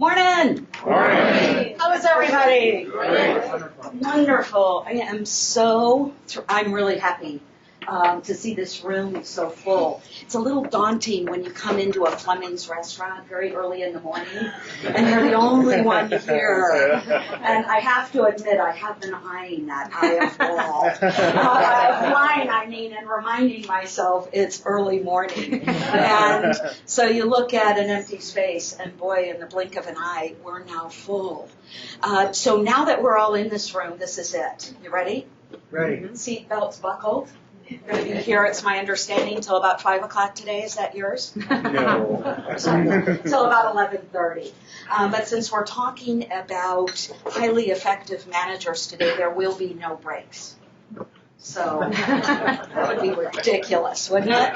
Morning. Morning. How is everybody? Great. Wonderful. I'm really happy to see this room so full. It's a little daunting when you come into a Fleming's restaurant very early in the morning and you're the only one here. And I have to admit, I have been eyeing that eye of wall. And reminding myself it's early morning. And so you look at an empty space and boy, in the blink of an eye, we're now full. So now that we're all in this room, this is it. You ready? Ready. Seat belts buckled. You're going to be here, it's my understanding, till about 5 o'clock today. Is that yours? No. Till about 11:30. But since we're talking about highly effective managers today, there will be no breaks. So that would be ridiculous, wouldn't it?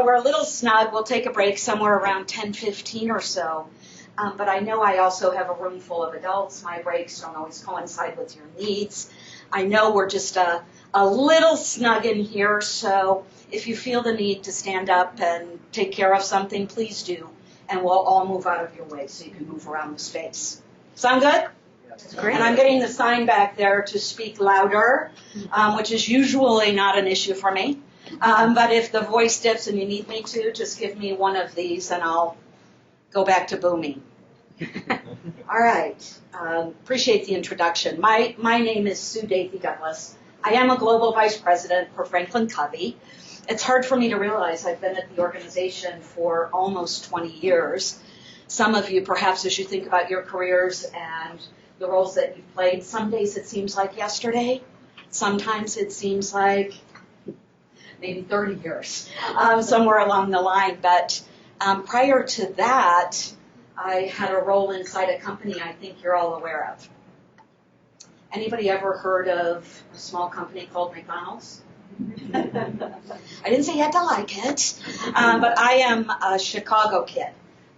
We're a little snug. We'll take a break somewhere around 10:15 or so. But I know I also have a room full of adults. My breaks don't always coincide with your needs. I know we're just a little snug in here, so if you feel the need to stand up and take care of something, please do. And we'll all move out of your way so you can move around the space. Sound good? Yes. Great. And I'm getting the sign back there to speak louder, which is usually not an issue for me. But if the voice dips and you need me to, just give me one of these and I'll go back to booming. All right. Appreciate the introduction. My name is Sue Dathy Douglas. I am a global vice president for Franklin Covey. It's hard for me to realize I've been at the organization for almost 20 years. Some of you, perhaps as you think about your careers and the roles that you've played, some days it seems like yesterday. Sometimes it seems like maybe 30 years, somewhere along the line. But prior to that, I had a role inside a company I think you're all aware of. Anybody ever heard of a small company called McDonald's? I didn't say you had to like it, but I am a Chicago kid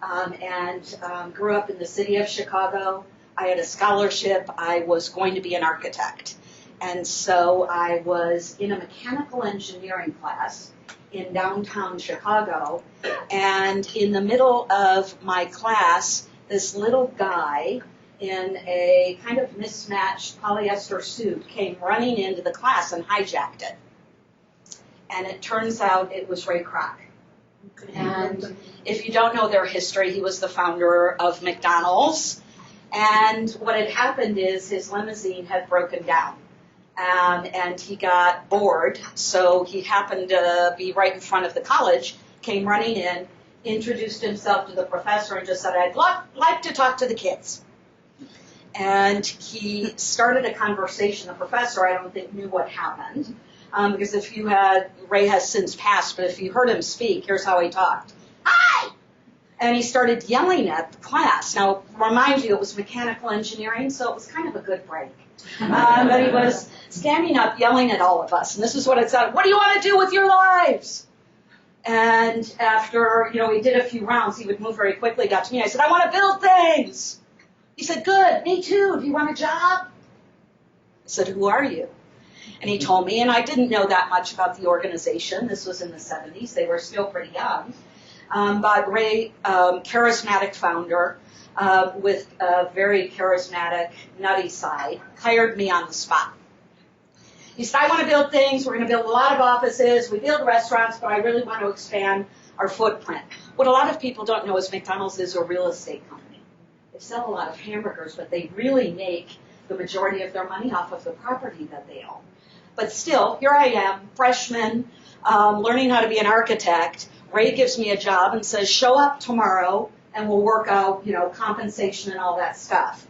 and grew up in the city of Chicago. I had a scholarship. I was going to be an architect. And so I was in a mechanical engineering class in downtown Chicago, and in the middle of my class, this little guy in a kind of mismatched polyester suit came running into the class and hijacked it. And it turns out it was Ray Kroc. And if you don't know their history, he was the founder of McDonald's. And what had happened is his limousine had broken down. And he got bored, so he happened to be right in front of the college, came running in, introduced himself to the professor, and just said, "I'd like to talk to the kids." And he started a conversation. The professor, I don't think, knew what happened, because Ray has since passed, but if you heard him speak, here's how he talked. "Hi!" And he started yelling at the class. Now, remind you, it was mechanical engineering, so it was kind of a good break. But he was standing up yelling at all of us. And this is what it said: "What do you want to do with your lives?" And after, we did a few rounds, he would move very quickly, got to me. I said, "I want to build things." He said, "Good, me too. Do you want a job?" I said, "Who are you?" And he told me, and I didn't know that much about the organization. This was in the 70s. They were still pretty young. But Ray, charismatic founder, with a very charismatic, nutty side, hired me on the spot. He said, "I want to build things. We're going to build a lot of offices. We build restaurants, but I really want to expand our footprint." What a lot of people don't know is McDonald's is a real estate company. They sell a lot of hamburgers, but they really make the majority of their money off of the property that they own. But still, here I am, freshman, learning how to be an architect. Ray gives me a job and says, "Show up tomorrow and we'll work out, compensation and all that stuff."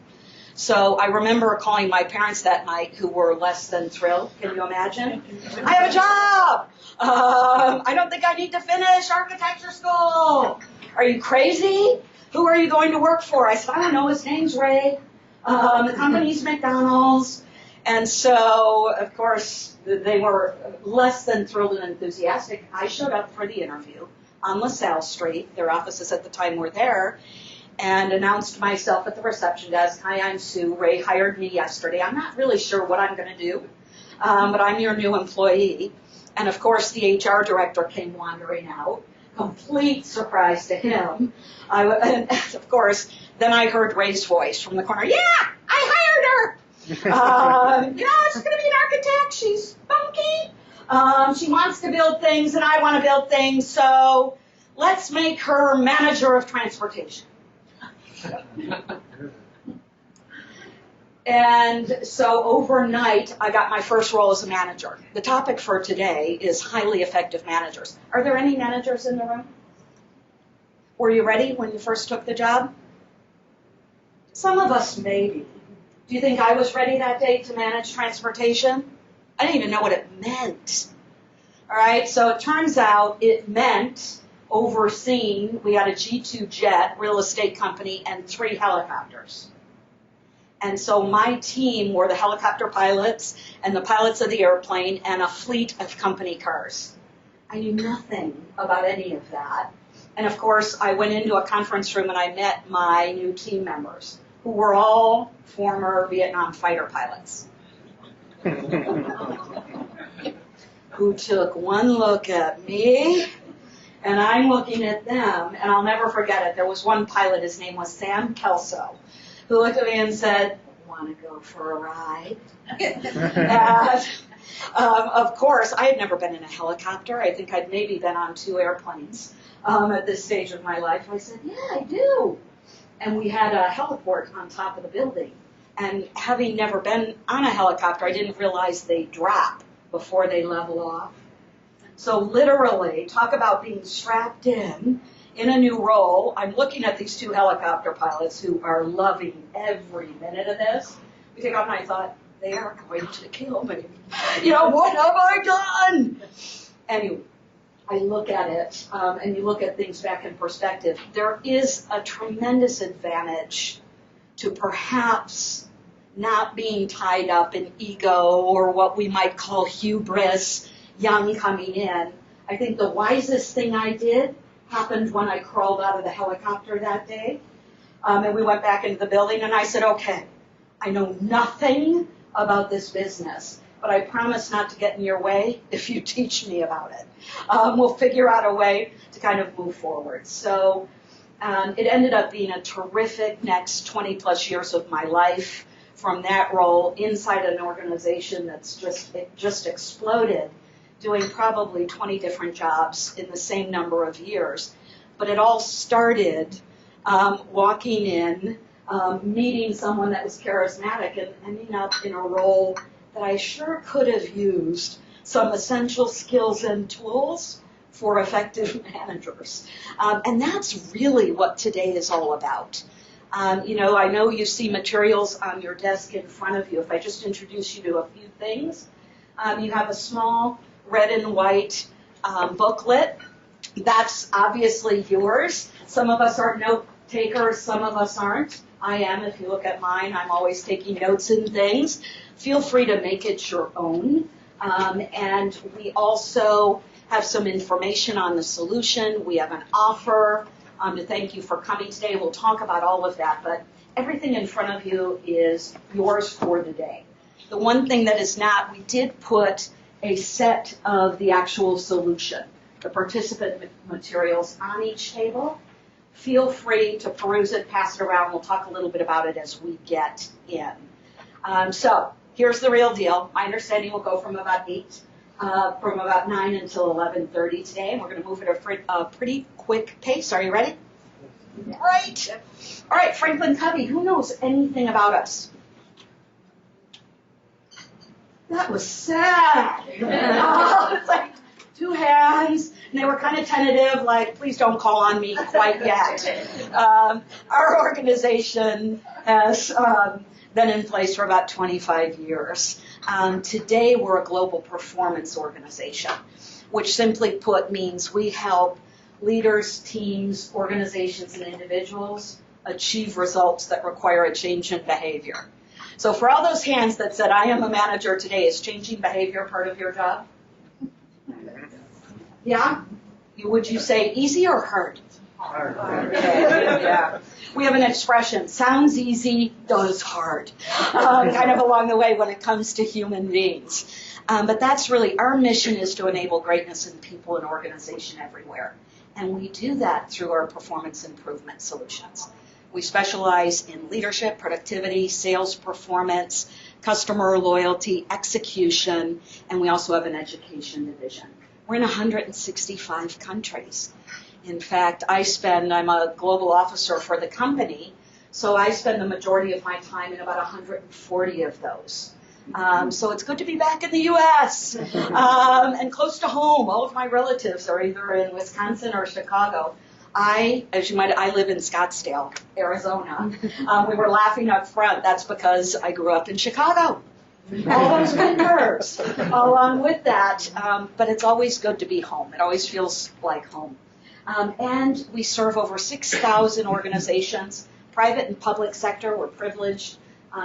So I remember calling my parents that night, who were less than thrilled. Can you imagine? "I have a job. I don't think I need to finish architecture school. Are you crazy? Who are you going to work for?" I said, "I don't know. His name's Ray. The company's McDonald's." And so, of course, they were less than thrilled and enthusiastic. I showed up for the interview on LaSalle Street. Their offices at the time were there, and announced myself at the reception desk. "Hi, I'm Sue. Ray hired me yesterday. I'm not really sure what I'm going to do, but I'm your new employee." And, of course, the HR director came wandering out. Complete surprise to him. And, of course, Then I heard Ray's voice from the corner. Yeah, I hired her. Yeah, she's going to be an architect. She's funky. She wants to build things, and I want to build things. So let's make her manager of transportation. And so overnight, I got my first role as a manager. The topic for today is highly effective managers. Are there any managers in the room? Were you ready when you first took the job? Some of us maybe. Do you think I was ready that day to manage transportation? I didn't even know what it meant. All right, so it turns out it meant overseeing, we had a G2 jet, real estate company, and 3 helicopters. And so my team were the helicopter pilots and the pilots of the airplane and a fleet of company cars. I knew nothing about any of that. And of course, I went into a conference room and I met my new team members, who were all former Vietnam fighter pilots, who took one look at me, and I'm looking at them, and I'll never forget it. There was one pilot, his name was Sam Kelso, who looked at me and said, "Want to go for a ride?" And, of course, I had never been in a helicopter. I think I'd maybe been on 2 airplanes at this stage of my life. I said, "Yeah, I do." And we had a heliport on top of the building. And having never been on a helicopter, I didn't realize they drop before they level off. So literally, talk about being strapped in a new role. I'm looking at these 2 helicopter pilots who are loving every minute of this. We take off and I thought, they are going to kill me. What have I done? Anyway, I look at it, and you look at things back in perspective. There is a tremendous advantage to perhaps not being tied up in ego or what we might call hubris, young coming in. I think the wisest thing I did happened when I crawled out of the helicopter that day. And we went back into the building, and I said, okay, I know nothing about this business, but I promise not to get in your way if you teach me about it. We'll figure out a way to kind of move forward. So it ended up being a terrific next 20 plus years of my life from that role inside an organization that's just exploded, doing probably 20 different jobs in the same number of years. But it all started walking in, meeting someone that was charismatic and ending up in a role that I sure could have used some essential skills and tools for effective managers. And that's really what today is all about. I know you see materials on your desk in front of you. If I just introduce you to a few things, you have a small red and white booklet. That's obviously yours. Some of us are note takers, some of us aren't. I am. If you look at mine, I'm always taking notes and things. Feel free to make it your own. And we also have some information on the solution. We have an offer to thank you for coming today. We'll talk about all of that, but everything in front of you is yours for the day. The one thing that is not, we did put a set of the actual solution, the participant materials on each table. Feel free to peruse it, pass it around. We'll talk a little bit about it as we get in. So here's the real deal. My understanding will go from about 9 until 11:30 today, and we're going to move at a pretty quick pace. Are you ready? Right. All right, Franklin Covey, who knows anything about us? That was sad. It's like 2 hands, and they were kind of tentative, like, please don't call on me quite yet. Our organization has been in place for about 25 years. Today, we're a global performance organization, which simply put means we help leaders, teams, organizations, and individuals achieve results that require a change in behavior. So for all those hands that said, I am a manager today, is changing behavior part of your job? Yeah? Would you say easy or hard? Hard. Yeah. We have an expression, sounds easy, does hard, kind of along the way when it comes to human beings. But that's really, our mission is to enable greatness in people and organization everywhere. And we do that through our performance improvement solutions. We specialize in leadership, productivity, sales performance, customer loyalty, execution, and we also have an education division. We're in 165 countries. In fact, I'm a global officer for the company, so I spend the majority of my time in about 140 of those. So it's good to be back in the U.S. And close to home. All of my relatives are either in Wisconsin or Chicago. I live in Scottsdale, Arizona. We were laughing up front. That's because I grew up in Chicago. All those winters along with that. But it's always good to be home. It always feels like home. And we serve over 6,000 organizations, private and public sector. We're privileged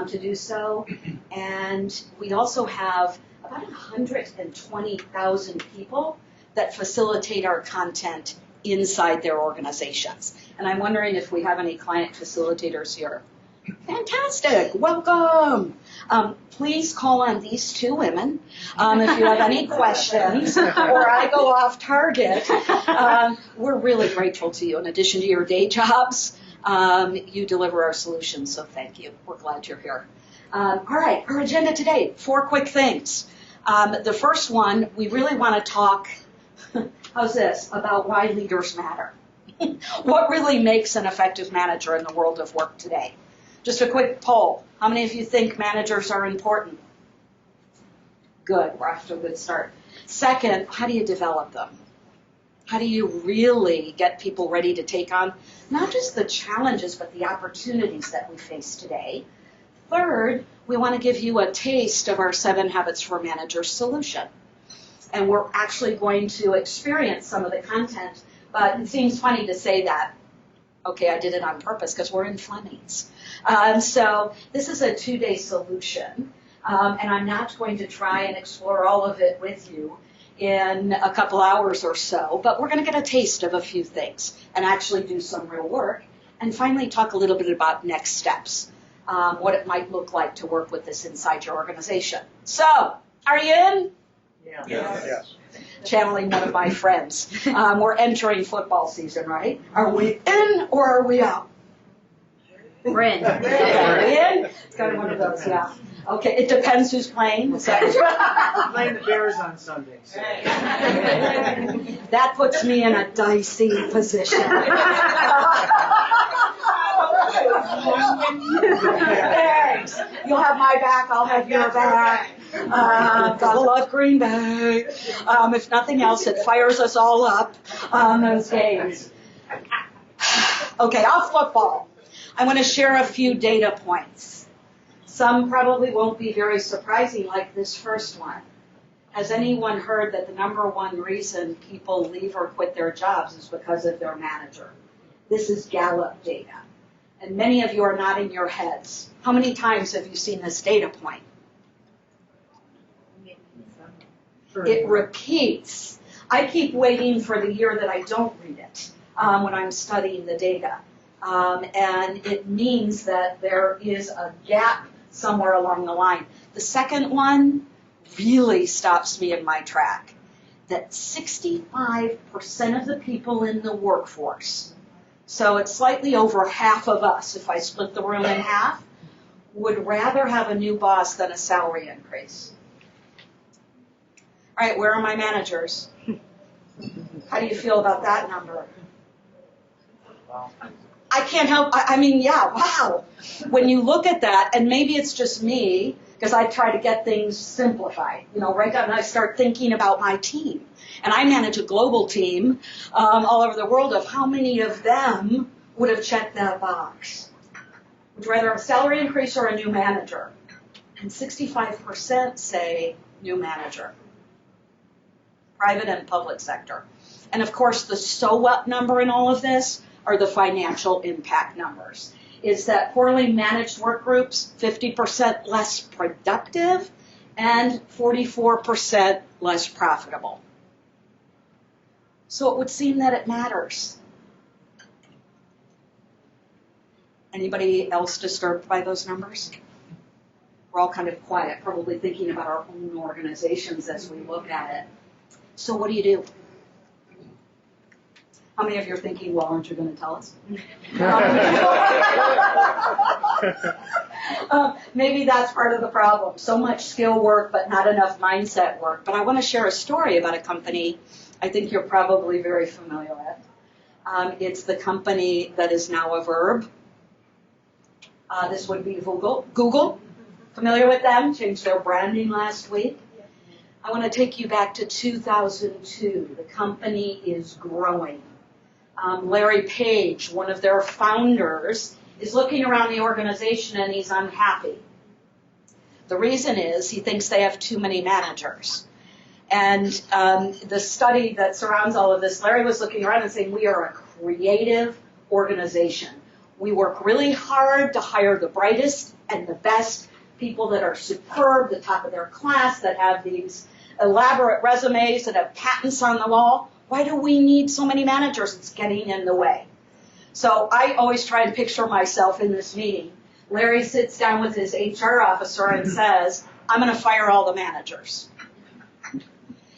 to do so. And we also have about 120,000 people that facilitate our content inside their organizations. And I'm wondering if we have any client facilitators here. Fantastic. Welcome. Please call on these two women if you have any questions or I go off target. We're really grateful to you. In addition to your day jobs, you deliver our solutions, so thank you. We're glad you're here. All right, our agenda today, 4 quick things. The first one, we really want to talk, how's this, about why leaders matter. What really makes an effective manager in the world of work today? Just a quick poll. How many of you think managers are important? Good, we're off to a good start. Second, how do you develop them? How do you really get people ready to take on not just the challenges, but the opportunities that we face today? Third, we want to give you a taste of our 7 Habits for Managers solution. And we're actually going to experience some of the content, but it seems funny to say that. Okay, I did it on purpose because we're in Fleming's. So this is a 2-day solution, and I'm not going to try and explore all of it with you in a couple hours or so, but we're going to get a taste of a few things and actually do some real work, and finally talk a little bit about next steps, what it might look like to work with this inside your organization. So, are you in? Yeah. Yes. Channeling one of my friends. We're entering football season, right? Are we in or are we out? We're in. Okay, are we in? It's kind of one of those, yeah. Okay, it depends who's playing. Playing the Bears on Sundays. That puts me in a dicey position. Thanks. You'll have my back, I'll have your back. Gotta love Green Bay. If nothing else, it fires us all up on those games. Okay, off football. I want to share a few data points. Some probably won't be very surprising, like this first one. Has anyone heard that the number one reason people leave or quit their jobs is because of their manager? This is Gallup data. And many of you are nodding your heads. How many times have you seen this data point? It repeats. I keep waiting for the year that I don't read it when I'm studying the data. And it means that there is a gap somewhere along the line. The second one really stops me in my track. That 65% of the people in the workforce, so it's slightly over half of us, if I split the room in half, would rather have a new boss than a salary increase. All right, where are my managers? How do you feel about that number? I can't help, wow. When you look at that, and maybe it's just me, because I try to get things simplified, right down, and I start thinking about my team. And I manage a global team all over the world of how many of them would have checked that box. Would you rather have a salary increase or a new manager? And 65% say new manager. Private and public sector. And of course, the so what number in all of this are the financial impact numbers. Is that poorly managed work groups, 50% less productive and 44% less profitable. So it would seem that it matters. Anybody else disturbed by those numbers? We're all kind of quiet, probably thinking about our own organizations as we look at it. So what do you do? How many of you are thinking, well, aren't you going to tell us? Maybe that's part of the problem. So much skill work, but not enough mindset work. But I want to share a story about a company I think you're probably very familiar with. It's the company that is now a verb. This would be Google. Google. Familiar with them? Changed their branding last week. I want to take you back to 2002. The company is growing. Larry Page, one of their founders, is looking around the organization and he's unhappy. The reason is he thinks they have too many managers. And the study that surrounds all of this, Larry was looking around and saying, we are a creative organization. We work really hard to hire the brightest and the best people that are superb, the top of their class, that have these elaborate resumes, that have patents on the wall. Why do we need so many managers? It's getting in the way. So I always try and picture myself in this meeting. Larry sits down with his HR officer and says, I'm going to fire all the managers.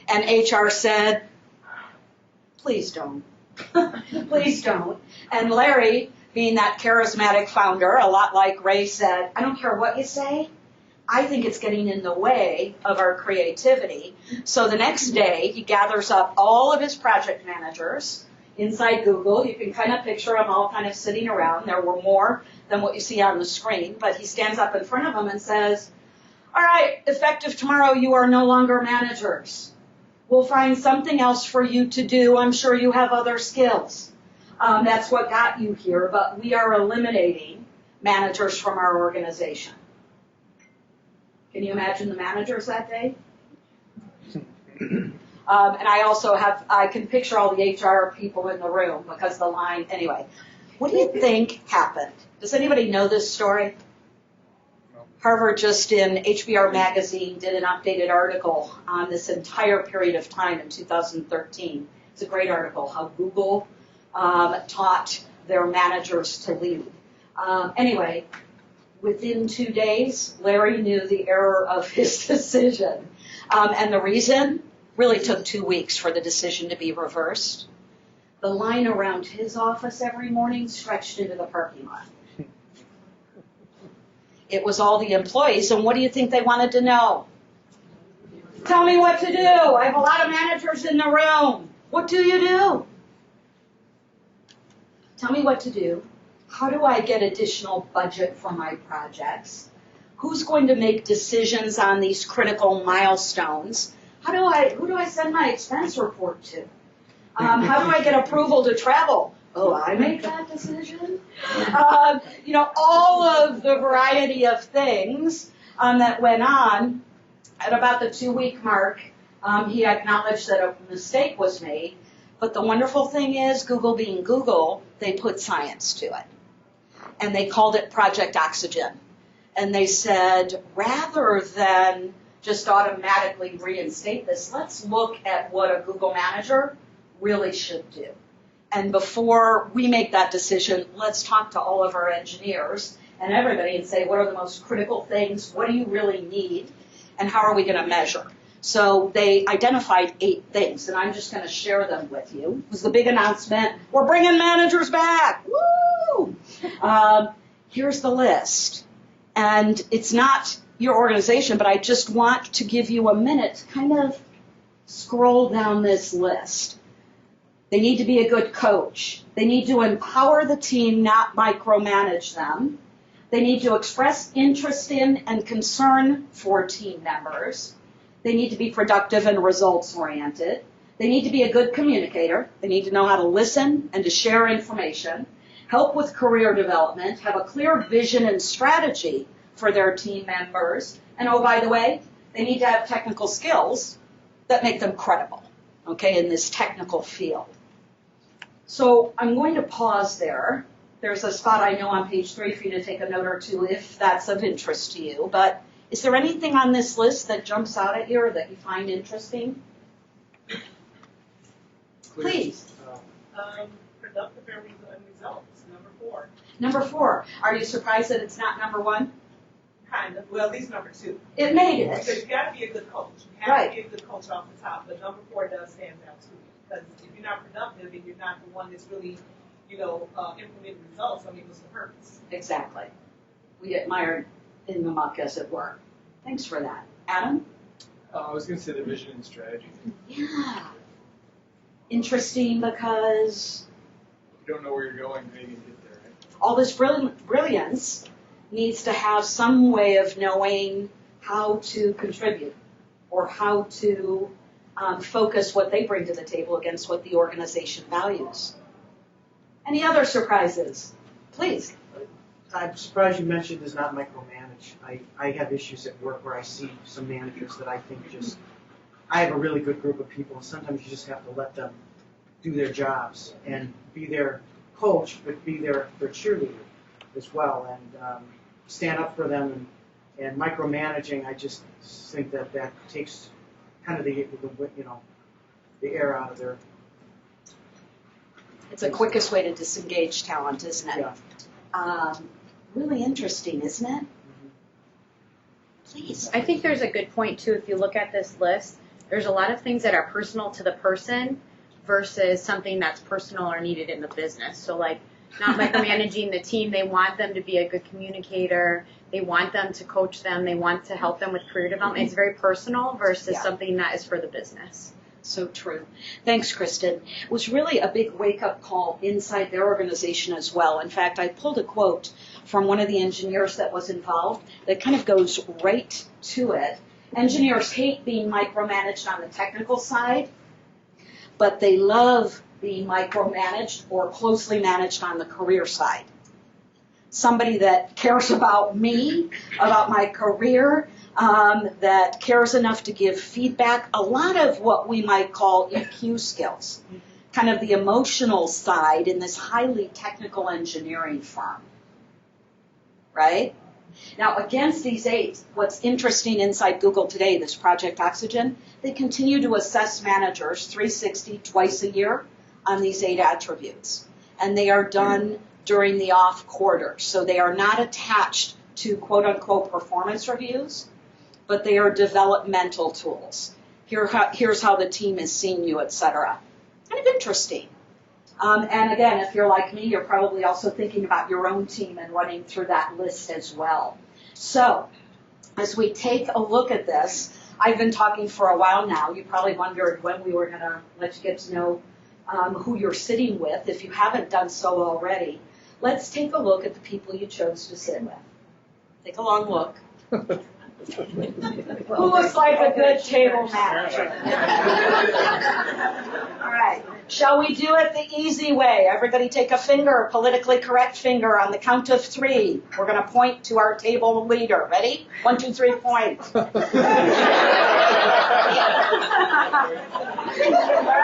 And HR said, please don't. Please don't. And Larry, being that charismatic founder, a lot like Ray, said, I don't care what you say. I think it's getting in the way of our creativity. So the next day, he gathers up all of his project managers inside Google. You can kind of picture them all kind of sitting around. There were more than what you see on the screen. But he stands up in front of them and says, all right, effective tomorrow, you are no longer managers. We'll find something else for you to do. I'm sure you have other skills. That's what got you here. But we are eliminating managers from our organization. Can you imagine the managers that day? And I can picture all the HR people in the room because the line, anyway. What do you think happened? Does anybody know this story? Harvard just in HBR Magazine did an updated article on this entire period of time in 2013. It's a great article, how Google taught their managers to lead. Anyway, within 2 days, Larry knew the error of his decision. And the reason really took 2 weeks for the decision to be reversed. The line around his office every morning stretched into the parking lot. It was all the employees, and what do you think they wanted to know? Tell me what to do. I have a lot of managers in the room. What do you do? Tell me what to do. How do I get additional budget for my projects? Who's going to make decisions on these critical milestones? Who do I send my expense report to? How do I get approval to travel? Oh, I make that decision? All of the variety of things that went on. At about the 2-week mark, he acknowledged that a mistake was made. But the wonderful thing is, Google being Google, they put science to it. And they called it Project Oxygen. And they said, rather than just automatically reinstate this, let's look at what a Google manager really should do. And before we make that decision, let's talk to all of our engineers and everybody and say, what are the most critical things? What do you really need? And how are we going to measure? So they identified 8 things, and I'm just going to share them with you. It was the big announcement. We're bringing managers back. Woo! Here's the list. And it's not your organization, but I just want to give you a minute to kind of scroll down this list. They need to be a good coach. They need to empower the team, not micromanage them. They need to express interest in and concern for team members. They need to be productive and results-oriented. They need to be a good communicator. They need to know how to listen and to share information, help with career development, have a clear vision and strategy for their team members. And oh, by the way, they need to have technical skills that make them credible, okay, in this technical field. So I'm going to pause there. There's a spot I know on page 3 for you to take a note or two if that's of interest to you. But is there anything on this list that jumps out at you or that you find interesting? Please. Productive and results, number 4. Number 4. Are you surprised that it's not number 1? Kind of. Well, at least number 2. It made Because it. you got to be a good coach. You have Right. to be a good coach off the top. But number 4 does stand out to me. because if you're not productive and you're not the one that's really, implementing results, I mean, what's the purpose? Exactly. We get mired in the muck, as it were. Thanks for that. Adam? I was going to say the vision and strategy. Yeah. Interesting because You don't know where you're going, how you can get there, right? all this brilliance needs to have some way of knowing how to contribute or how to focus what they bring to the table against what the organization values. Any other surprises? Please. I'm surprised you mentioned is not micromanage. I have issues at work where I see some managers that I think I have a really good group of people, and sometimes you just have to let them do their jobs and be their coach, but be their cheerleader as well, and stand up for them. And micromanaging, I just think that takes kind of the air out of their. It's the quickest way to disengage talent, isn't it? Yeah. Really interesting, isn't it? Please. I think there's a good point too. If you look at this list, there's a lot of things that are personal to the person versus something that's personal or needed in the business. So like not micromanaging the team, they want them to be a good communicator. They want them to coach them. They want to help them with career development. It's very personal versus something that is for the business. So true. Thanks, Kristen. It was really a big wake-up call inside their organization as well. In fact, I pulled a quote from one of the engineers that was involved that kind of goes right to it. Engineers hate being micromanaged on the technical side, but they love being micromanaged or closely managed on the career side. Somebody that cares about me, about my career, that cares enough to give feedback, a lot of what we might call EQ skills, kind of the emotional side in this highly technical engineering firm, right? Now, against these 8, what's interesting inside Google today, this Project Oxygen, they continue to assess managers 360 twice a year on these 8 attributes. And they are done during the off quarter. So they are not attached to quote-unquote performance reviews, but they are developmental tools. Here's how the team is seeing you, etc. Kind of interesting. And again, if you're like me, you're probably also thinking about your own team and running through that list as well. So, as we take a look at this, I've been talking for a while now. You probably wondered when we were going to let you get to know who you're sitting with, if you haven't done so already. Let's take a look at the people you chose to sit with. Take a long look. Who looks like a good table manager? All right. Shall we do it the easy way? Everybody take a finger, politically correct finger, on the count of 3. We're going to point to our table leader. Ready? 1, 2, 3, point. All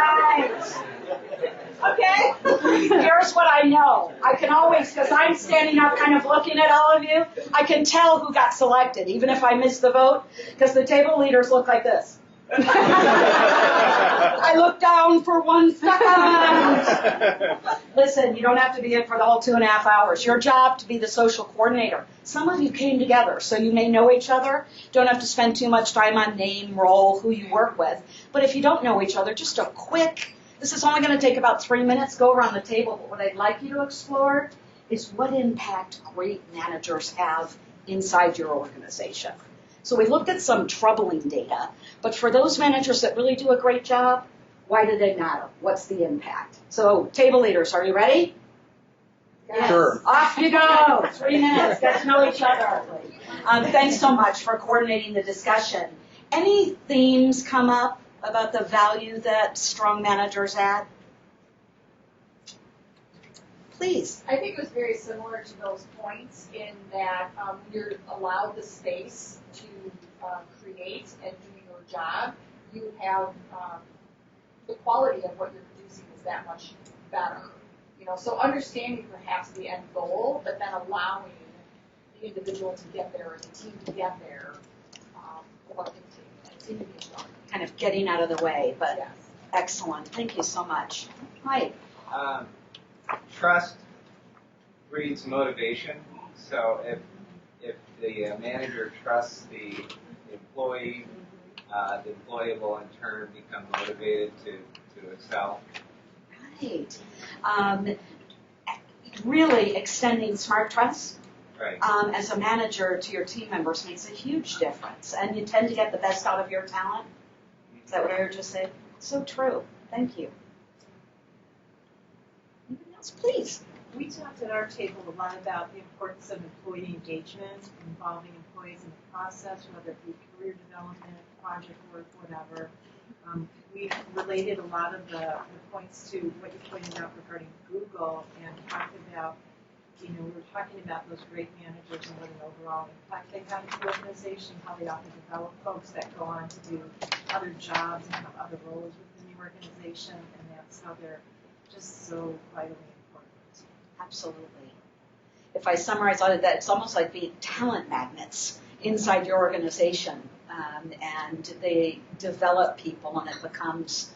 right. Okay? Here's what I know. I can always, because I'm standing up kind of looking at all of you, I can tell who got selected, even if I miss the vote, because the table leaders look like this. I look down for 1 second. Listen, you don't have to be in for the whole 2.5 hours. Your job to be the social coordinator. Some of you came together, so you may know each other. Don't have to spend too much time on name, role, who you work with. But if you don't know each other, just a quick, this is only going to take about 3 minutes, go around the table. But what I'd like you to explore is what impact great managers have inside your organization. So we looked at some troubling data, but for those managers that really do a great job, why do they matter? What's the impact? So table leaders, are you ready? Yes. Sure. Off you go. 3 minutes. Get to know each other. Thanks so much for coordinating the discussion. Any themes come up about the value that strong managers add? Please. I think it was very similar to those points in that you're allowed the space to create and do your job. You have the quality of what you're producing is that much better. So understanding perhaps the end goal, but then allowing the individual to get there or the team to get there, collectively, Kind of getting out of the way, but yes. Excellent. Thank you so much. Mike. Trust breeds motivation. So if the manager trusts the employee will in turn become motivated to to excel. Right. Really extending smart trust Right. as a manager to your team members makes a huge difference. And you tend to get the best out of your talent. Is that what I heard you say? So true. Thank you. Anyone else, please? We talked at our table a lot about the importance of employee engagement, involving employees in the process, whether it be career development, project work, whatever. We related a lot of the points to what you pointed out regarding Google and talked about, we were talking about those great managers and what an overall impact they have in the organization, how they often develop folks that go on to do other jobs and have other roles within the organization, and that's how they're just so vitally important. Absolutely. If I summarize all of that, it's almost like being talent magnets inside your organization, and they develop people, and it becomes,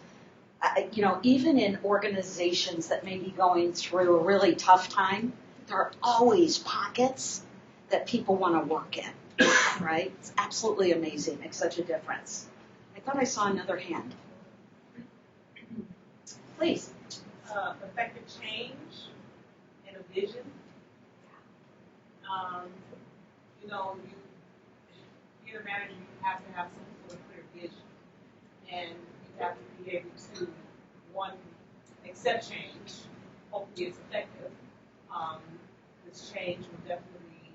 even in organizations that may be going through a really tough time, there are always pockets that people want to work in, right? It's absolutely amazing. Makes such a difference. I thought I saw another hand. Please. Effective change and a vision. You're a manager, you have to have some sort of clear vision. And you have to be able to, one, accept change. Hopefully it's effective. This change will definitely,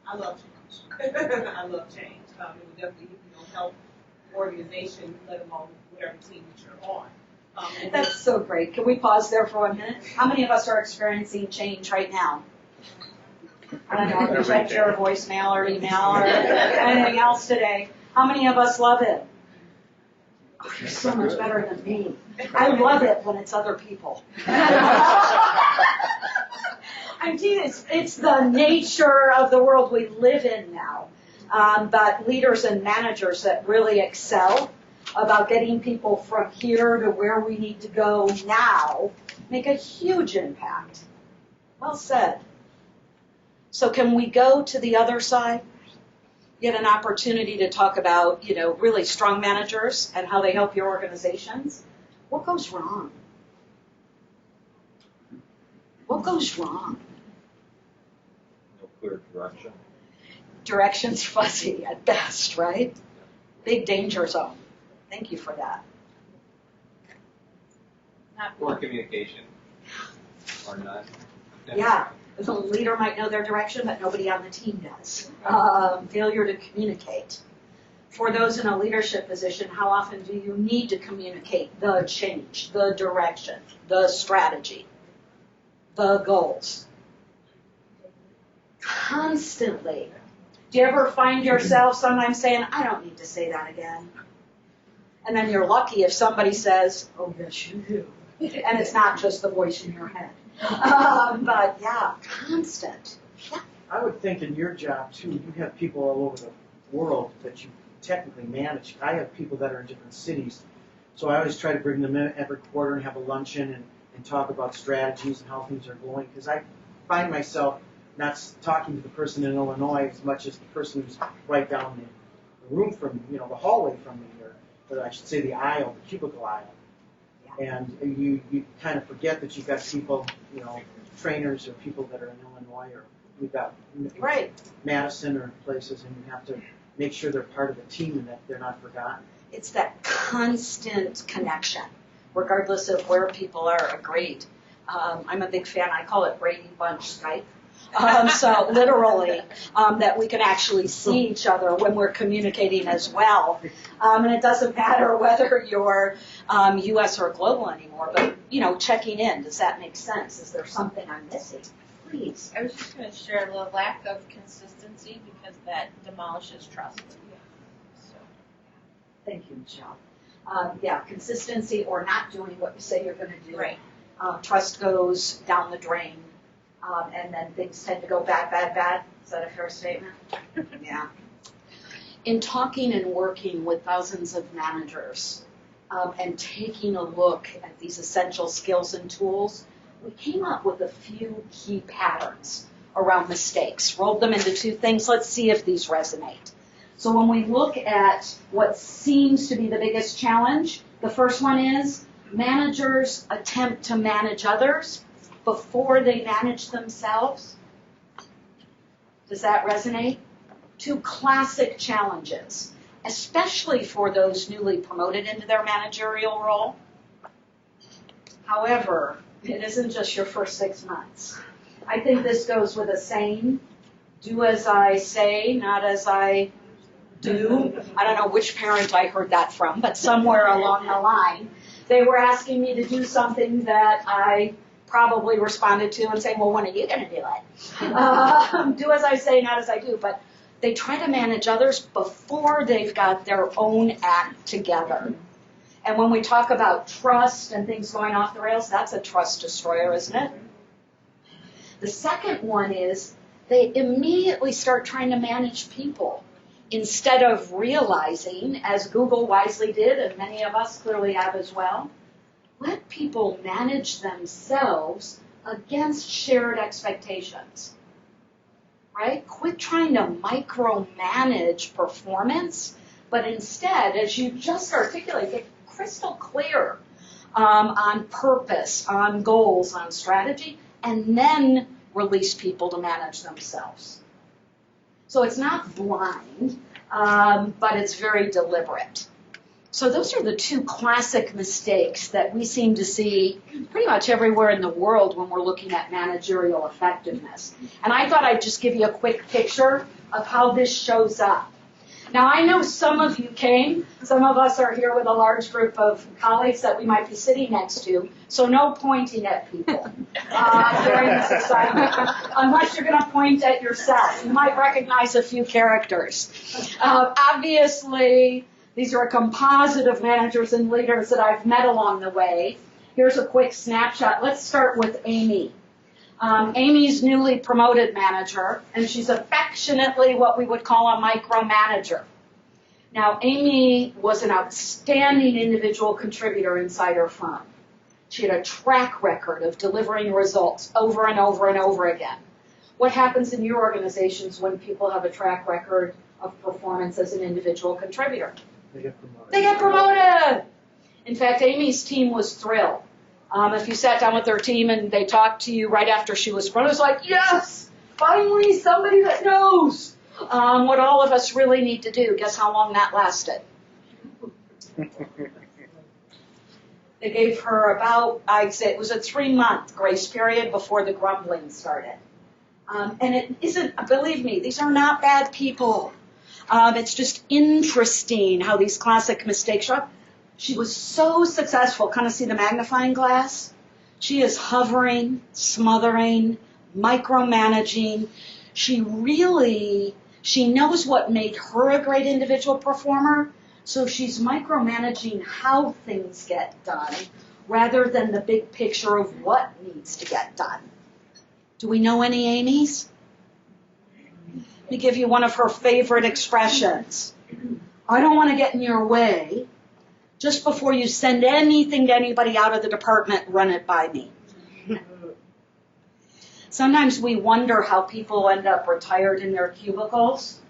I love change. I love change. It will definitely, help the organization, let alone whatever team that you're on. That's so great. Can we pause there for 1 minute? How many of us are experiencing change right now? I don't know, check your voicemail or email or anything else today. How many of us love it? Oh, you're so much better than me. I love it when it's other people. I'm telling you, it's the nature of the world we live in now. But leaders and managers that really excel about getting people from here to where we need to go now make a huge impact. Well said. So can we go to the other side? Get an opportunity to talk about, really strong managers and how they help your organizations. What goes wrong? What goes wrong? No clear direction. Direction's fuzzy at best, right? Big danger zone. Thank you for that. Poor communication. Or none. Yeah. The leader might know their direction, but nobody on the team does. Failure to communicate. For those in a leadership position, how often do you need to communicate the change, the direction, the strategy, the goals? Constantly. Do you ever find yourself sometimes saying, I don't need to say that again? And then you're lucky if somebody says, oh, yes, you do. And it's not just the voice in your head. But yeah, constant. Yeah. I would think in your job too, you have people all over the world that you technically manage. I have people that are in different cities, so I always try to bring them in every quarter and have a luncheon and talk about strategies and how things are going, because I find myself not talking to the person in Illinois as much as the person who's right down the room from me, the hallway from me, or I should say the aisle, the cubicle aisle. And you kind of forget that you've got people, trainers or people that are in Illinois, or we've got Right. Madison or places, and you have to make sure they're part of the team and that they're not forgotten. It's that constant connection, regardless of where people are. Agreed. I'm a big fan. I call it Brady Bunch Skype. So literally, that we can actually see each other when we're communicating as well. And it doesn't matter whether you're U.S. or global anymore, but, checking in. Does that make sense? Is there something I'm missing? Please. I was just going to share the lack of consistency because that demolishes trust. So. Thank you, Michelle. Consistency or not doing what you say you're going to do. Right. Trust goes down the drain. And then things tend to go bad, bad, bad. Is that a fair statement? Yeah. In talking and working with thousands of managers and taking a look at these essential skills and tools, we came up with a few key patterns around mistakes. Rolled them into 2 things. Let's see if these resonate. So when we look at what seems to be the biggest challenge, The first one is managers attempt to manage others before they manage themselves. Does that resonate? Two classic challenges, especially for those newly promoted into their managerial role. However, it isn't just your first 6 months. I think this goes with a saying, do as I say, not as I do. I don't know which parent I heard that from, but somewhere along the line, they were asking me to do something that I probably responded to and saying, well, when are you going to do it? Do as I say, not as I do. But they try to manage others before they've got their own act together. And when we talk about trust and things going off the rails, that's a trust destroyer, isn't it? The second one is they immediately start trying to manage people instead of realizing, as Google wisely did, and many of us clearly have as well, let people manage themselves against shared expectations. Right? Quit trying to micromanage performance, but instead, as you just articulated, get crystal clear on purpose, on goals, on strategy, and then release people to manage themselves. So it's not blind, but it's very deliberate. So those are the two classic mistakes that we seem to see pretty much everywhere in the world when we're looking at managerial effectiveness. And I thought I'd just give you a quick picture of how this shows up. Now, I know some of you came. Some of us are here with a large group of colleagues that we might be sitting next to, so no pointing at people during this assignment, unless you're going to point at yourself. You might recognize a few characters. Obviously, these are a composite of managers and leaders that I've met along the way. Here's a quick snapshot. Let's start with Amy. Amy's newly promoted manager, and she's affectionately what we would call a micromanager. Now, Amy was an outstanding individual contributor inside her firm. She had a track record of delivering results over and over and over again. What happens in your organizations when people have a track record of performance as an individual contributor? They get promoted. They get promoted! In fact, Amy's team was thrilled. If you sat down with her team and they talked to you right after she was promoted, it was like, yes, finally somebody that knows what all of us really need to do. Guess how long that lasted? They gave her about, I'd say it was a 3-month grace period before the grumbling started. And it isn't, believe me, these are not bad people. It's just interesting how these classic mistakes show up. She was so successful. Kind of see the magnifying glass? She is hovering, smothering, micromanaging. She knows what made her a great individual performer, so she's micromanaging how things get done rather than the big picture of what needs to get done. Do we know any Amy's? Let me give you one of her favorite expressions. I don't want to get in your way. Just before you send anything to anybody out of the department, run it by me. Sometimes we wonder how people end up retired in their cubicles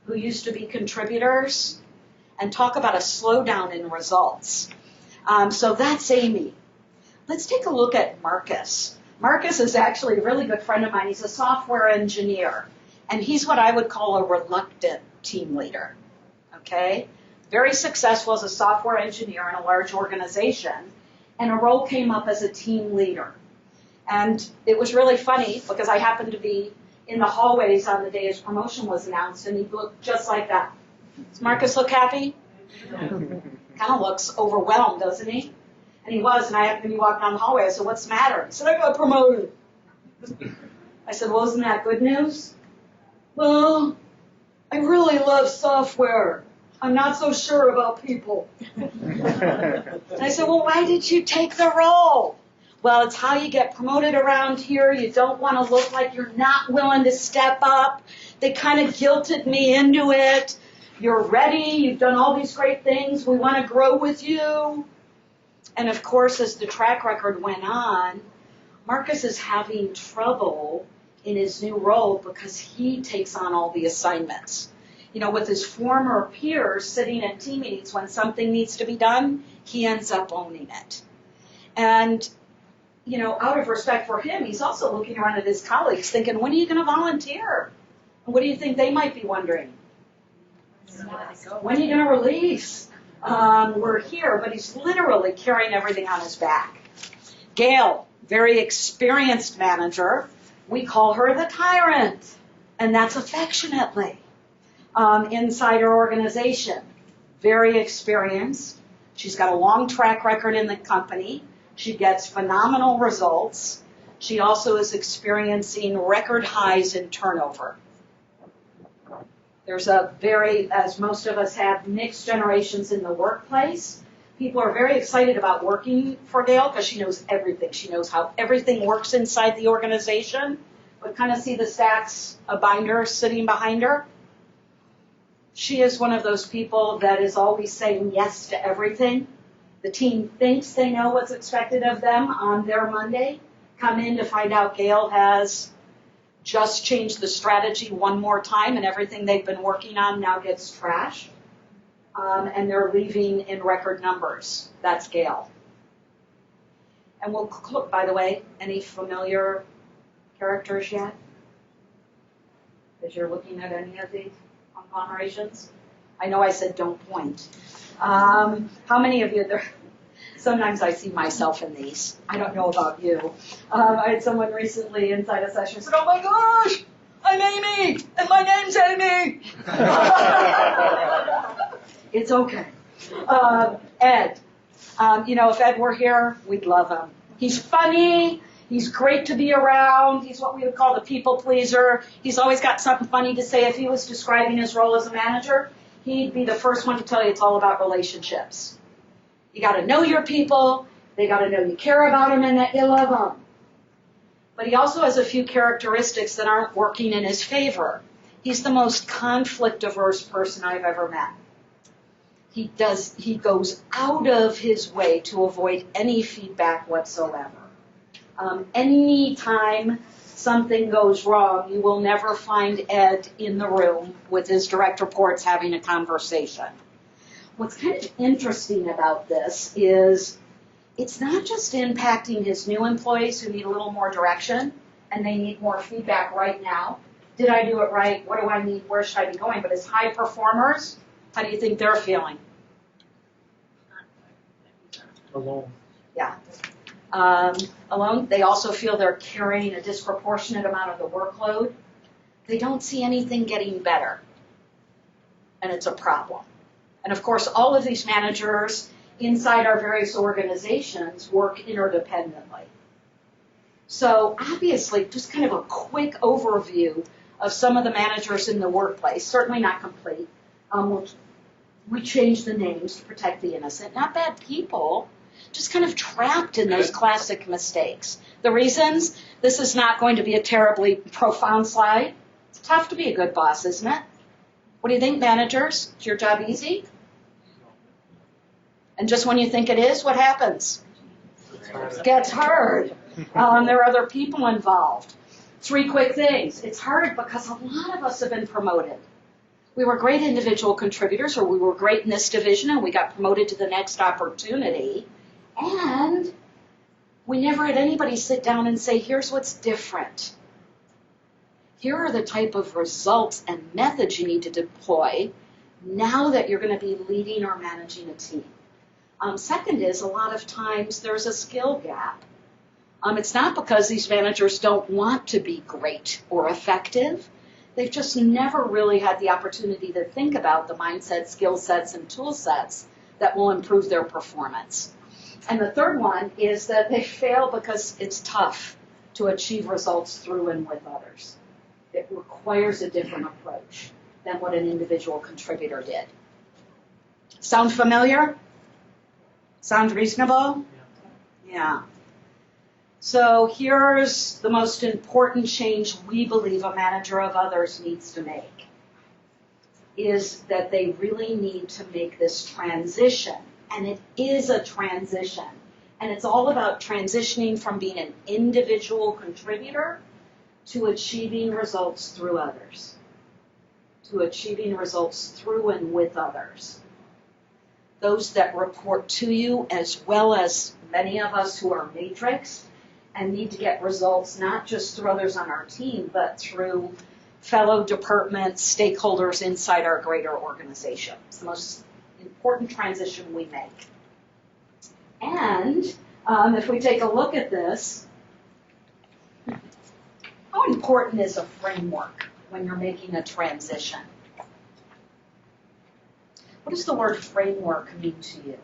who used to be contributors and talk about a slowdown in results. So that's Amy. Let's take a look at Marcus. Marcus is actually a really good friend of mine. He's a software engineer, and he's what I would call a reluctant team leader. Okay? Very successful as a software engineer in a large organization, and a role came up as a team leader. And it was really funny because I happened to be in the hallways on the day his promotion was announced, and he looked just like that. Does Marcus look happy? Kind of looks overwhelmed, doesn't he? And he was, and I happened to be walking down the hallway. I said, what's the matter? He said, I got promoted. I said, well, isn't that good news? Well, I really love software. I'm not so sure about people. And I said, well, why did you take the role? Well, it's how you get promoted around here. You don't want to look like you're not willing to step up. They kind of guilted me into it. You're ready. You've done all these great things. We want to grow with you. And of course, as the track record went on, Marcus is having trouble in his new role because he takes on all the assignments. With his former peers sitting in team meetings when something needs to be done, he ends up owning it. And, out of respect for him, he's also looking around at his colleagues thinking, when are you going to volunteer? And what do you think they might be wondering? When are you going to release? We're here, but he's literally carrying everything on his back. Gail, very experienced manager. We call her the tyrant, and that's affectionately. Inside her organization, very experienced. She's got a long track record in the company. She gets phenomenal results. She also is experiencing record highs in turnover. There's as most of us have, mixed generations in the workplace. People are very excited about working for Gail because she knows everything. She knows how everything works inside the organization. But kind of see the stacks, a binder sitting behind her. She is one of those people that is always saying yes to everything. The team thinks they know what's expected of them on their Monday. Come in to find out Gail has just changed the strategy one more time and everything they've been working on now gets trashed. And they're leaving in record numbers. That's Gail. And we'll look, by the way, any familiar characters yet? As you're looking at any of these conglomerations? I know I said don't point. How many of you there? Sometimes I see myself in these. I don't know about you. I had someone recently inside a session who said, oh my gosh, I'm Amy, and my name's Amy. It's okay. Ed. If Ed were here, we'd love him. He's funny. He's great to be around. He's what we would call the people pleaser. He's always got something funny to say. If he was describing his role as a manager, he'd be the first one to tell you it's all about relationships. You got to know your people. They got to know you care about them and that you love them. But he also has a few characteristics that aren't working in his favor. He's the most conflict-averse person I've ever met. He goes out of his way to avoid any feedback whatsoever. Anytime something goes wrong, you will never find Ed in the room with his direct reports having a conversation. What's kind of interesting about this is it's not just impacting his new employees who need a little more direction and they need more feedback right now. Did I do it right? What do I need? Where should I be going? But as high performers, how do you think they're feeling? Alone. Yeah. Alone. They also feel they're carrying a disproportionate amount of the workload. They don't see anything getting better. And it's a problem. And of course, all of these managers inside our various organizations work interdependently. So obviously, just kind of a quick overview of some of the managers in the workplace, certainly not complete. We changed the names to protect the innocent. Not bad people, just kind of trapped in those classic mistakes. The reasons, this is not going to be a terribly profound slide. It's tough to be a good boss, isn't it? What do you think, managers? Is your job easy? And just when you think it is, what happens? It gets hard. There are other people involved. 3 quick things. It's hard because a lot of us have been promoted. We were great individual contributors, or we were great in this division, and we got promoted to the next opportunity. And we never had anybody sit down and say, here's what's different. Here are the type of results and methods you need to deploy now that you're going to be leading or managing a team. Second is, a lot of times there's a skill gap. It's not because these managers don't want to be great or effective. They've just never really had the opportunity to think about the mindset, skill sets, and tool sets that will improve their performance. And the third one is that they fail because it's tough to achieve results through and with others. It requires a different approach than what an individual contributor did. Sound familiar? Sound reasonable? Yeah. So here's the most important change we believe a manager of others needs to make, is that they really need to make this transition. And it is a transition. And it's all about transitioning from being an individual contributor to achieving results through others. to achieving results through and with others. Those that report to you, as well as many of us who are matrix and need to get results not just through others on our team, but through fellow departments, stakeholders inside our greater organization. It's the most important transition we make. And if we take a look at this, how important is a framework when you're making a transition? What does the word framework mean to you?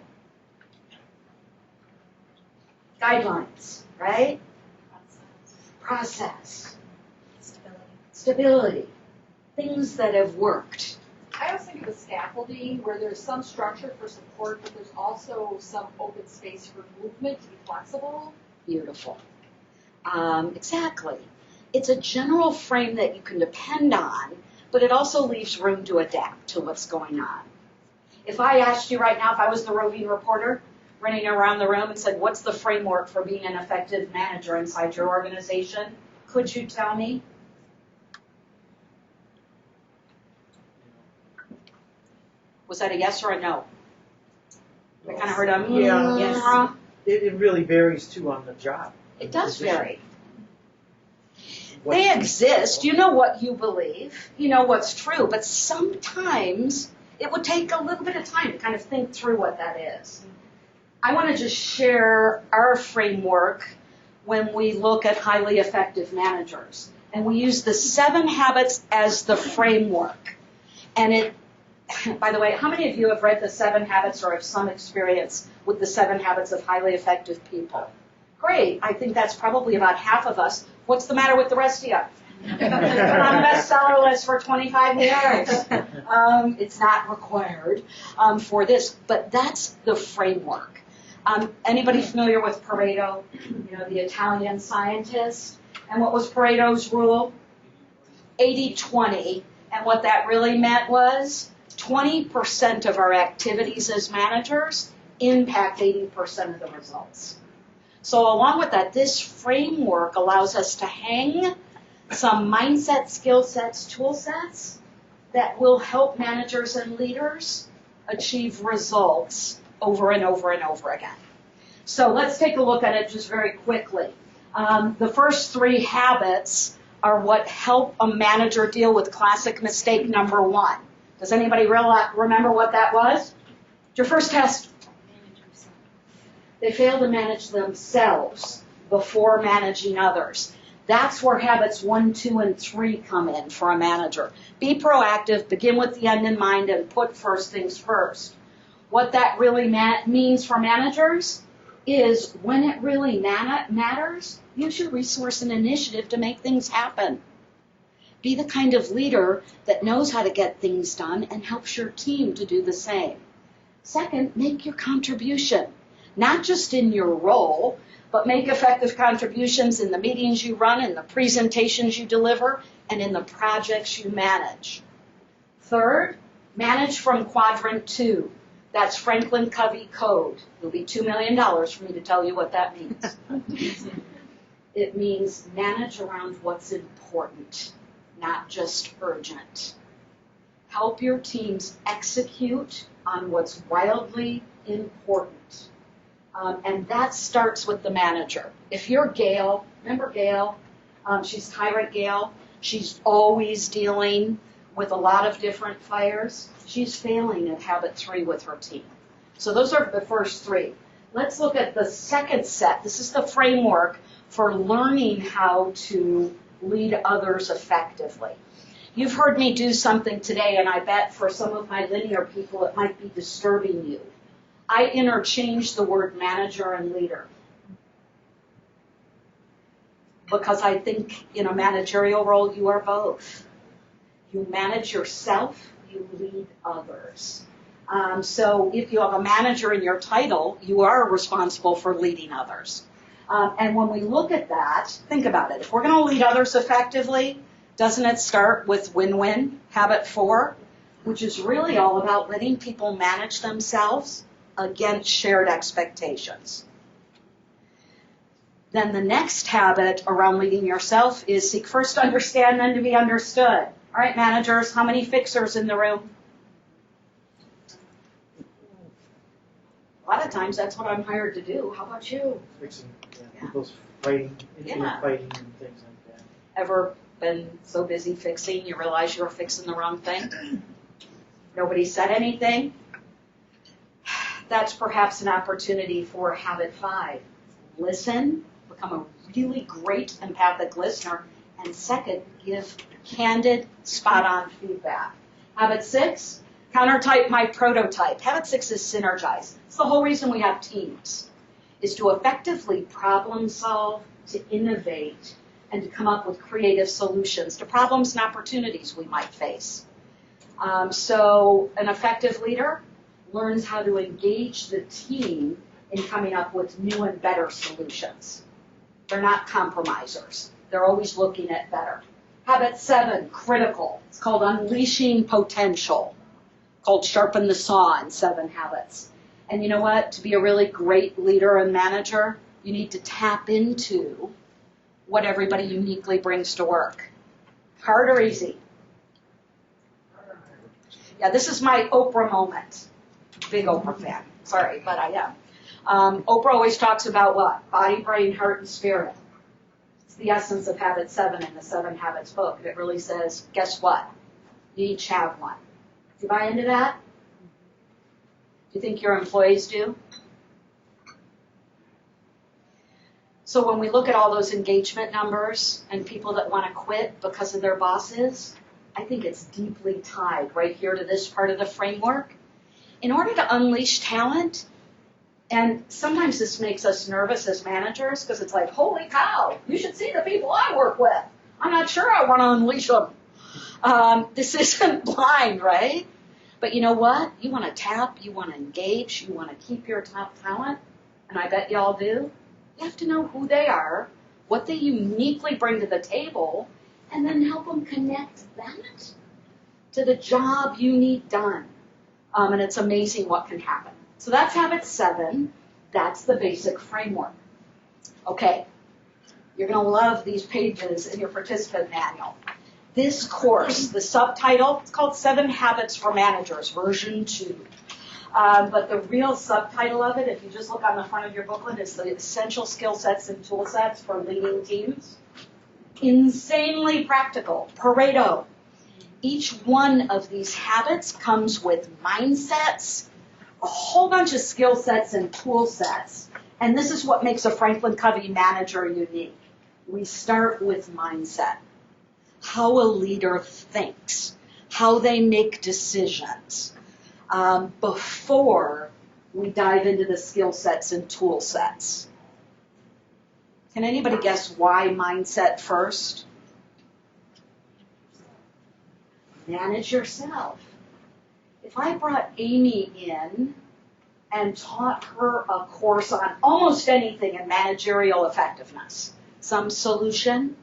Guidelines, right? Process. Stability. Things that have worked. I always think of a scaffolding where there's some structure for support, but there's also some open space for movement to be flexible. Beautiful. Exactly. It's a general frame that you can depend on, but it also leaves room to adapt to what's going on. If I asked you right now, if I was the roving reporter running around the room and said, what's the framework for being an effective manager inside your organization? Could you tell me? Was that a yes or a no? I kind of heard a Yeah. yes. It really varies too on the job. It does Position. vary. What They you- exist. You know what you believe. You know what's true. But sometimes it would take a little bit of time to kind of think through what that is. I want to just share our framework when we look at highly effective managers. And we use the 7 habits as the framework. And it, by the way, how many of you have read the 7 habits or have some experience with the 7 habits of highly effective people? Great. I think that's probably about half of us. What's the matter with the rest of you? Been on the bestseller list for 25 years. It's not required for this, but that's the framework. Anybody familiar with Pareto? You know, the Italian scientist? And what was Pareto's rule? 80-20. And what that really meant was 20% of our activities as managers impact 80% of the results. So along with that, this framework allows us to hang some mindset, skill sets, tool sets that will help managers and leaders achieve results over and over and over again. So let's take a look at it just very quickly. The first 3 habits are what help a manager deal with classic mistake number 1. Does anybody remember what that was? Your first test. They fail to manage themselves before managing others. That's where habits 1, 2, and 3 come in for a manager. Be proactive, begin with the end in mind, and put first things first. What that really means for managers is when it really matters, use your resource and initiative to make things happen. Be the kind of leader that knows how to get things done and helps your team to do the same. Second, make your contribution. Not just in your role, but make effective contributions in the meetings you run, in the presentations you deliver, and in the projects you manage. Third, manage from quadrant 2. That's Franklin Covey code. It'll be $2 million for me to tell you what that means. It means manage around what's important, not just urgent. Help your teams execute on what's wildly important. And that starts with the manager. If you're Gail, remember Gail? She's Tyrant Gail. She's always dealing with a lot of different fires. She's failing at habit 3 with her team. So those are the first 3. Let's look at the second set. This is the framework for learning how to lead others effectively. You've heard me do something today, and I bet for some of my linear people it might be disturbing you. I interchange the word manager and leader because I think in a managerial role you are both. You manage yourself, you lead others. So if you have a manager in your title, you are responsible for leading others. And when we look at that, think about it. If we're going to lead others effectively, doesn't it start with win-win, habit 4, which is really all about letting people manage themselves against shared expectations. Then the next habit around leading yourself is seek first to understand, then to be understood. All right, managers, how many fixers in the room? A lot of times that's what I'm hired to do. How about you? Fixing, Yeah. people's fighting, intimate Yeah. fighting and things like that. Ever been so busy fixing you realize you were fixing the wrong thing? Nobody said anything? That's perhaps an opportunity for habit 5. Listen, become a really great empathic listener, and second, give candid, spot-on feedback. Habit 6, countertype my prototype. Habit 6 is synergize. It's the whole reason we have teams, is to effectively problem solve, to innovate, and to come up with creative solutions to problems and opportunities we might face. So an effective leader learns how to engage the team in coming up with new and better solutions. They're not compromisers. They're always looking at better. Habit 7, critical. It's called unleashing potential, called sharpen the saw in 7 habits. And you know what? To be a really great leader and manager, you need to tap into what everybody uniquely brings to work. Hard or easy? Yeah, this is my Oprah moment. Big Oprah fan. Sorry, but I am. Oprah always talks about what? Body, brain, heart, and spirit. It's the essence of Habit 7 in the 7 Habits book. It really says, guess what? You each have one. Do you buy into that? Do you think your employees do? So when we look at all those engagement numbers and people that want to quit because of their bosses, I think it's deeply tied right here to this part of the framework. In order to unleash talent, and sometimes this makes us nervous as managers because it's like, holy cow, you should see the people I work with. I'm not sure I want to unleash them. This isn't blind, right? But you know what? You want to tap, you want to engage, you want to keep your top talent, and I bet y'all do. You have to know who they are, what they uniquely bring to the table, and then help them connect that to the job you need done. And it's amazing what can happen. So that's Habit 7. That's the basic framework. Okay, you're going to love these pages in your participant manual. This course, the subtitle, it's called 7 Habits for Managers, version 2. But the real subtitle of it, if you just look on the front of your booklet, is the essential skill sets and tool sets for leading teams. Insanely practical. Pareto. Each one of these habits comes with mindsets, a whole bunch of skill sets and tool sets. And this is what makes a Franklin Covey manager unique. We start with mindset. How a leader thinks. How they make decisions. Before we dive into the skill sets and tool sets. Can anybody guess why mindset first? Manage yourself. If I brought Amy in and taught her a course on almost anything in managerial effectiveness, some solution,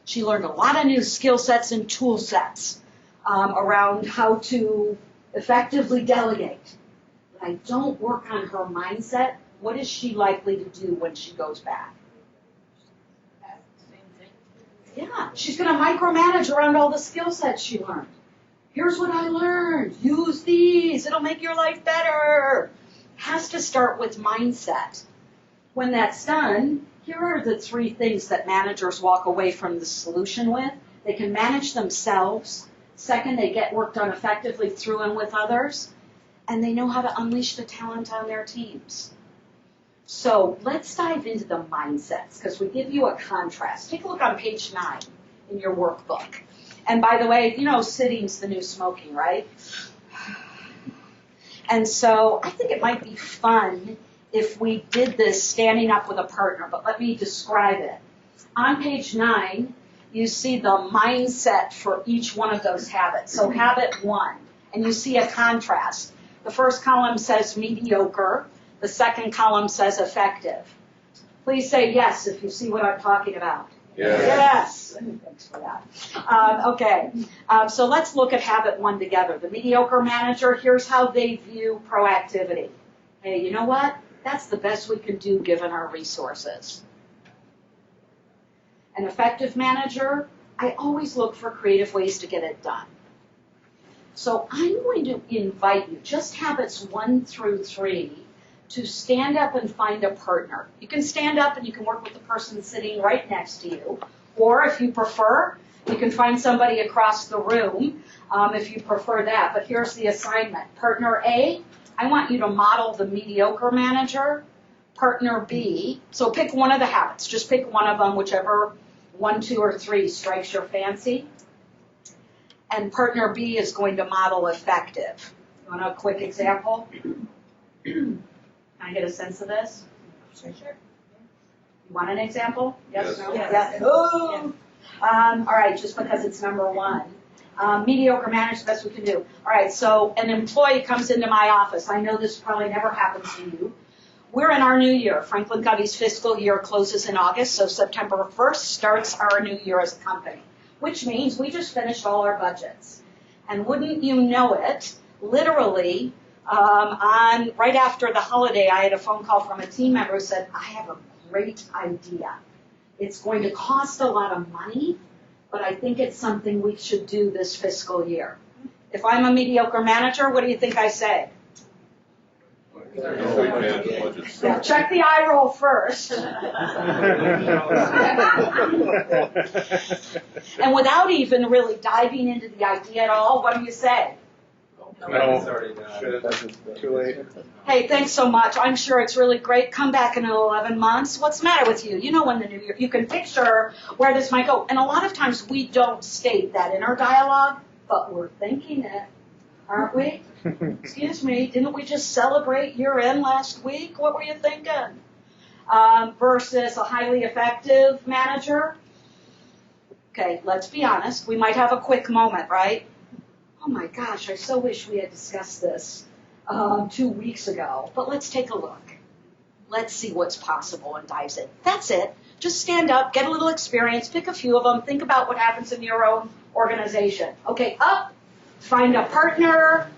she learned a lot of new skill sets and tool sets around how to effectively delegate. But I don't work on her mindset. What is she likely to do when she goes back? Yeah, she's going to micromanage around all the skill sets she learned. Here's what I learned. Use these. It'll make your life better. Has to start with mindset. When that's done, here are the 3 things that managers walk away from the solution with. They can manage themselves. Second, they get work done effectively through and with others. And they know how to unleash the talent on their teams. So let's dive into the mindsets, because we give you a contrast. Take a look on page 9 in your workbook. And by the way, you know sitting's the new smoking, right? And so I think it might be fun if we did this standing up with a partner, but let me describe it. On page 9, you see the mindset for each one of those habits. So habit 1, and you see a contrast. The first column says mediocre. The second column says effective. Please say yes if you see what I'm talking about. Yes. Thanks for that. Okay. So let's look at habit 1 together. The mediocre manager, here's how they view proactivity. Hey, you know what? That's the best we can do given our resources. An effective manager I always look for creative ways to get it done. So I'm going to invite you, just habits 1 through 3, to stand up and find a partner. You can stand up and you can work with the person sitting right next to you, or if you prefer, you can find somebody across the room if you prefer that. But here's the assignment. Partner A, I want you to model the mediocre manager. Partner B, so pick one of the habits. Just pick one of them, whichever 1, 2, or 3 strikes your fancy. And partner B is going to model effective. You want a quick example? Can I get a sense of this? Sure. You want an example? Yes, Yes. no? Yes. Yeah. Ooh. All right, just because it's number 1. Mediocre management, best we can do. All right, so an employee comes into my office. I know this probably never happens to you. We're in our new year. Franklin Covey's fiscal year closes in August, so September 1st starts our new year as a company, which means we just finished all our budgets. And wouldn't you know it, literally, right after the holiday, I had a phone call from a team member who said, I have a great idea. It's going to cost a lot of money, but I think it's something we should do this fiscal year. If I'm a mediocre manager, what do you think I say? Yeah, check the eye roll first. And without even really diving into the idea at all, what do you say? No. It's already done. Too late. Hey, thanks so much. I'm sure it's really great. Come back in 11 months. What's the matter with you? You know when the new year, you can picture where this might go. And a lot of times we don't state that in our dialogue, but we're thinking it, aren't we? Excuse me, didn't we just celebrate year end last week? What were you thinking? Versus a highly effective manager. Okay, let's be honest. We might have a quick moment, right? Oh my gosh, I so wish we had discussed this 2 weeks ago. But let's take a look. Let's see what's possible and dives in. That's it. Just stand up, get a little experience, pick a few of them, think about what happens in your own organization. Okay, up, find a partner.